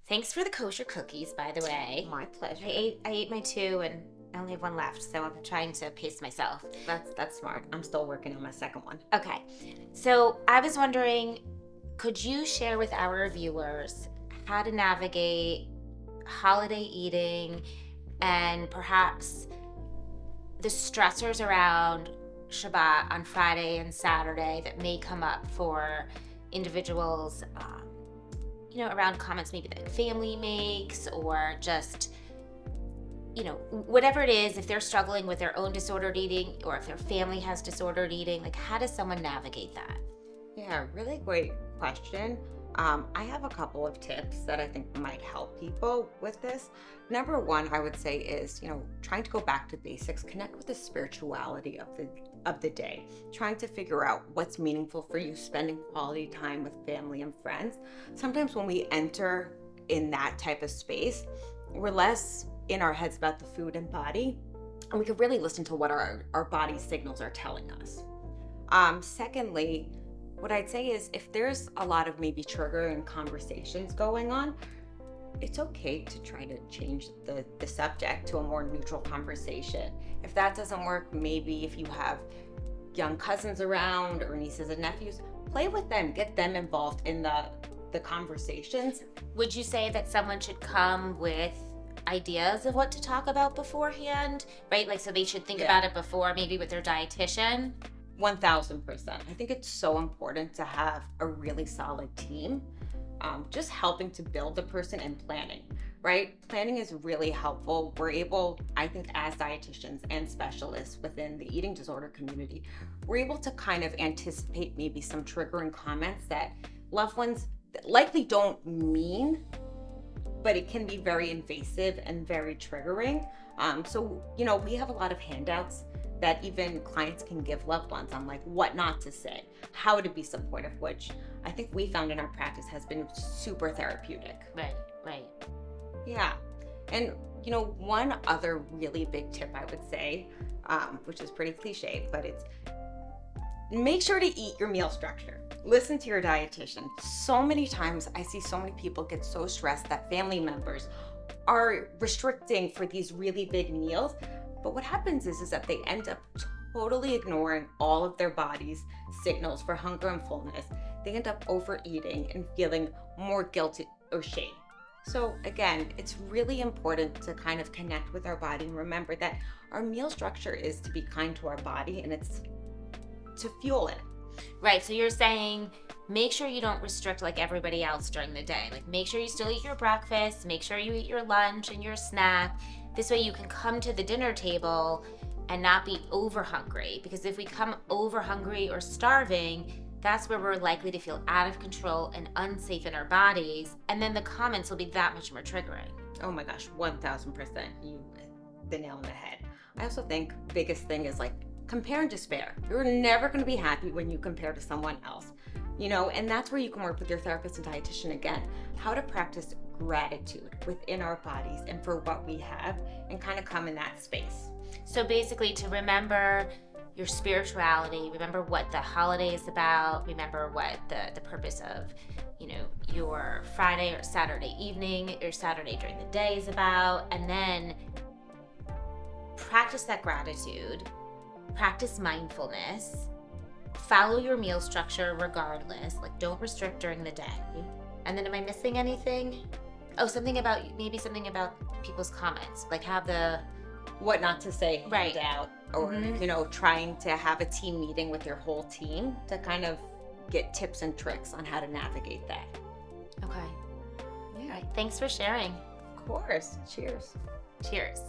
Thanks for the kosher cookies, by the way. My pleasure. I ate my 2 and I only have 1 left, so I'm trying to pace myself. That's smart. I'm still working on my second one. Okay, so I was wondering, could you share with our viewers how to navigate holiday eating and perhaps the stressors around Shabbat on Friday and Saturday that may come up for individuals, around comments maybe that family makes, or just, whatever it is, if they're struggling with their own disordered eating or if their family has disordered eating, like how does someone navigate that? Yeah, really great question. I have a couple of tips that I think might help people with this. Number one, I would say is, trying to go back to basics, connect with the spirituality of the day, trying to figure out what's meaningful for you, spending quality time with family and friends. Sometimes when we enter in that type of space, we're less in our heads about the food and body, and we can really listen to what our body signals are telling us. Secondly, what I'd say is if there's a lot of maybe triggering conversations going on, it's okay to try to change the subject to a more neutral conversation. If that doesn't work, maybe if you have young cousins around or nieces and nephews, play with them, get them involved in the conversations. Would you say that someone should come with ideas of what to talk about beforehand, right? Like, so they should think about it before, maybe with their dietitian? 1000%. I think it's so important to have a really solid team, just helping to build the person and planning, right? Planning is really helpful. We're able, I think, as dietitians and specialists within the eating disorder community, we're able to kind of anticipate maybe some triggering comments that loved ones likely don't mean, but it can be very invasive and very triggering. So, we have a lot of handouts that even clients can give loved ones on like what not to say, how to be supportive, which I think we found in our practice has been super therapeutic. Right. Yeah. And one other really big tip I would say, which is pretty cliche, but it's make sure to eat your meal structure. Listen to your dietitian. So many times I see so many people get so stressed that family members are restricting for these really big meals. But what happens is that they end up totally ignoring all of their body's signals for hunger and fullness. They end up overeating and feeling more guilty or shame. So again, it's really important to kind of connect with our body and remember that our meal structure is to be kind to our body and it's to fuel it. Right, so you're saying make sure you don't restrict like everybody else during the day. Like make sure you still eat your breakfast, make sure you eat your lunch and your snack. This way you can come to the dinner table and not be over hungry, because if we come over hungry or starving, that's where we're likely to feel out of control and unsafe in our bodies, and then the comments will be that much more triggering. Oh my gosh, 1000%. You hit the nail on the head. I also think biggest thing is like compare and despair. You're never going to be happy when you compare to someone else, and that's where you can work with your therapist and dietitian again, how to practice gratitude within our bodies and for what we have and kind of come in that space. So basically to remember your spirituality, remember what the holiday is about, remember what the purpose of, your Friday or Saturday evening or Saturday during the day is about, and then practice that gratitude, practice mindfulness, follow your meal structure regardless, like don't restrict during the day. And then am I missing anything? Oh, something about people's comments, like have the what not to say right out, or trying to have a team meeting with your whole team to kind of get tips and tricks on how to navigate that. Okay. Yeah. All right. Thanks for sharing. Of course. Cheers. Cheers.